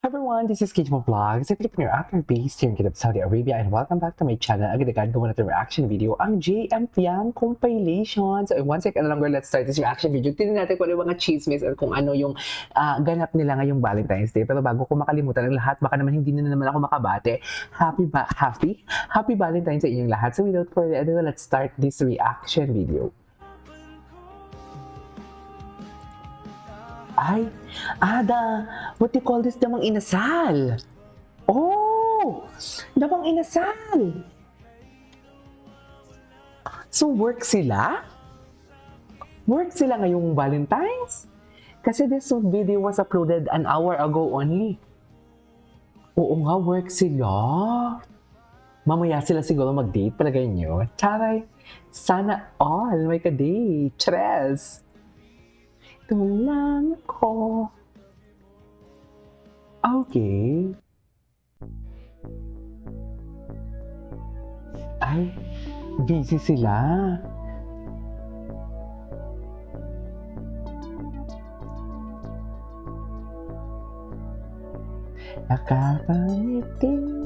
Everyone, this is Kate Mo Vlogs. If you're actor based here in Jeddah, Saudi Arabia, and welcome back to my channel. Agad-agad gawa natin reaction video, ang JM Fiam compilation. So, one second longer, let's start this reaction video. Tingnan natin kung ano yung mga chismis at kung ano yung ganap nila ngayong Valentine's Day. Pero bago ko makalimutan ang lahat, baka naman hindi na naman ako makabate. Happy Valentine's sa inyong lahat. So, without further ado, let's start this reaction video. Ay, Ada, what do you call this? Damang inasal. Oh, damang inasal. So, work sila? Work sila ngayong Valentine's? Kasi this video was uploaded an hour ago only. Oo nga, work sila. Mamaya sila siguro mag-date, palagay nyo. Taray, sana all may ka-date. Tres. Ito lang ako. Okay. Ay, busy sila. Nakakangiti.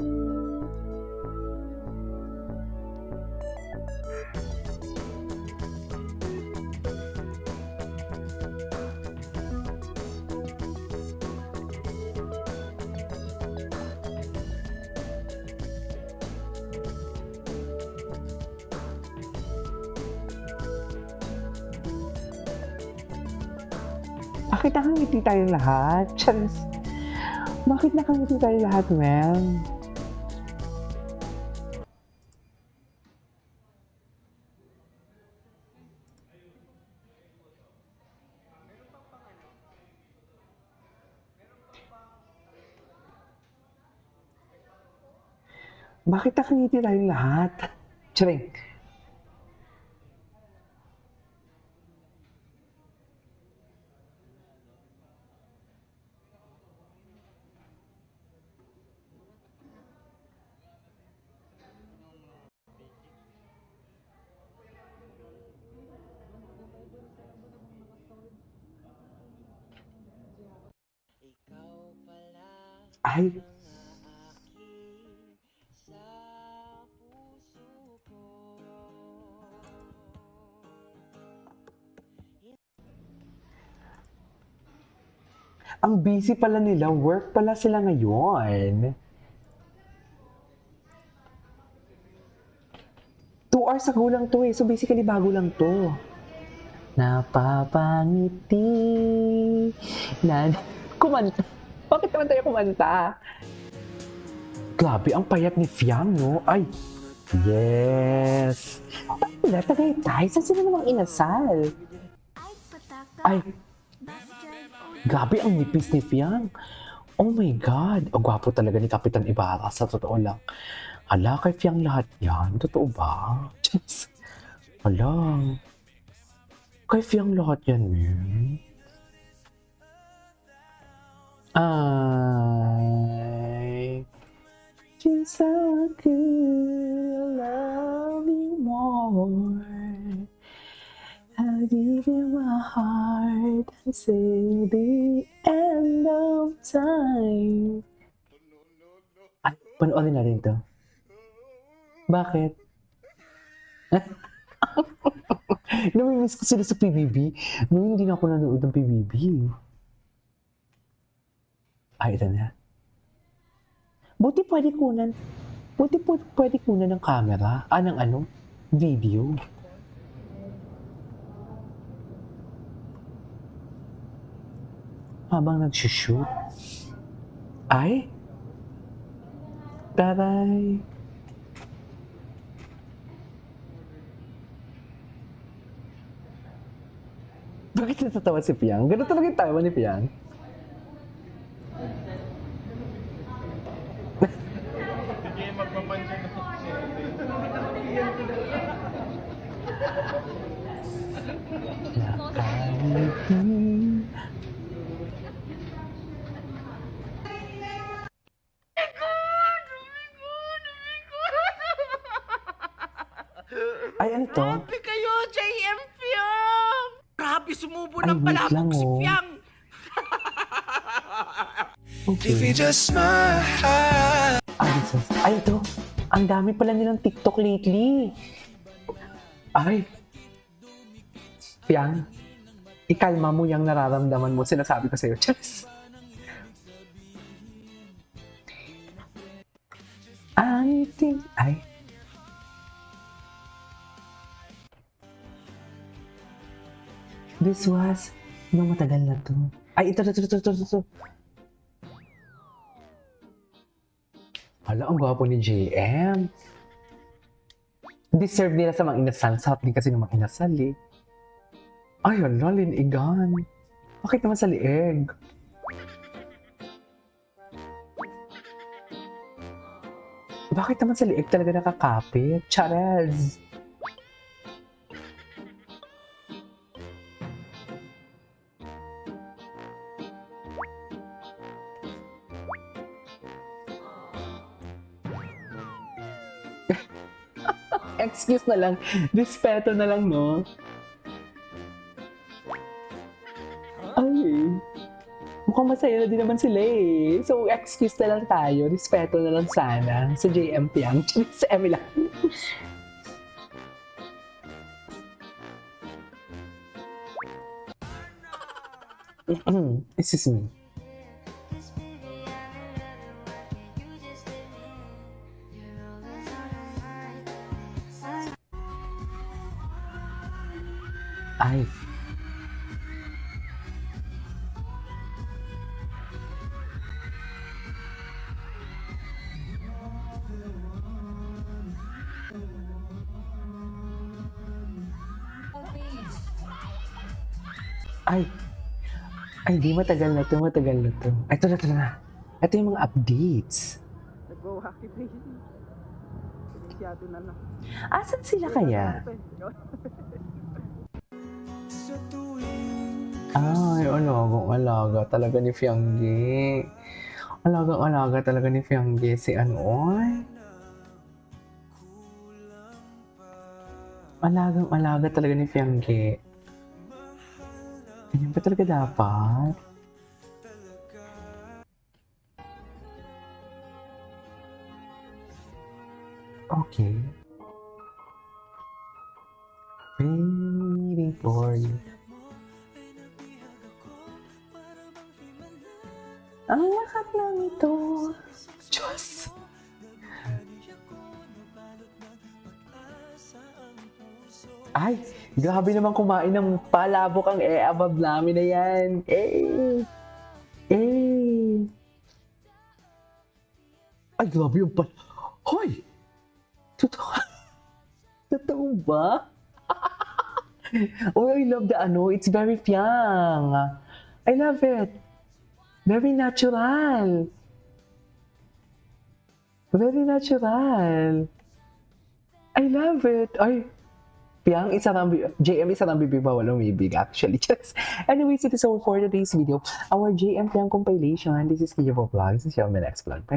Bakit nakangiti tayong lahat? Charis. Bakit nakangiti tayong lahat, Mel? Bakit nakangiti tayong lahat? Charing. Ay, ang busy pala nila, work pala sila ngayon. 2 hours ago lang to eh, so basically bago lang to. Napapangiti na kumanta. Bakit naman tayo kumanta? Grabe, ang payat ni Fiam, no? Ay, yes! Wala, Tagaytay. Saan sila namang inasal? Ay, grabe, ang nipis ni Fiam. Oh my God! Ang gwapo talaga ni Kapitan Ibarra, sa totoo lang. Hala, kay Fiam lahat yan. Totoo ba? Just, hala. Kay Fiam lahat yan, man. I just I could love you more. I give you my heart until the end of time. Ay, panoorin natin to. Bakit? Namimiss ko sila sa PBB. Noong hindi na ako nanood ng PBB. Ay, ito na. Buti pwede kunan ng camera. Ng ano? Video. Habang nagsushoot. Ay! Taray! Bakit natatawa si Piang? Ganun talaga yung tawa ni Piang. Hindi magpapansin na Nakangiti. Ay, ano to? Grabe kayo, JM Fiam! Grabe, sumubo Ay, ng wait lang, palabok si oh. Fiam! Okay. just smile. Jesus. Ay, ito. Ang dami pala nilang TikTok lately. Ay. Piang, ikalma mo yung nararamdaman mo. Sinasabi ko sa'yo. Cheers! Ay. This was, matagal na to. Ay, ito. Hala, ang gwapo ni JM. Deserve nila sa mga inasal. Sarap din kasi ng mga inasal eh. Ay, hala, linigan. Bakit naman sa lieg? Bakit naman sa lieg talaga nakakapit? Charez! Excuse na lang. Respeto na lang, no? Ay. Mukhang masaya na din naman sila eh. So, excuse na lang tayo. Respeto na lang sana sa JM Piang. Sa Emmy lang. Excuse me. Ay. Ay, di matagal na to. Ay, ito na. Ito yung mga updates. Nag-wacky face. Masyado na lang. Asan sila kaya? Ay, alagang-alaga talaga ni Fiangge. Alagang-alaga talaga ni Fiangge. Si Anoy. Alagang-alaga talaga ni Fiangge. Ganyan ba talaga dapat? Okay. Waiting for you. Ang lahat ng ito. Diyos! Ay, grabe naman kumain ng palabok ang above namin na yan. Ay, grabe yung Hoy! Totoo ba? Oh, I love the it's very Fiang. I love it. Very natural. I love it. Ay, Piang, JM isa ng bibig bawal umibig actually. Anyways, it is all for today's video. Our JM Piang compilation. This is Kiyo Vlogs. See you on my next vlog. Bye.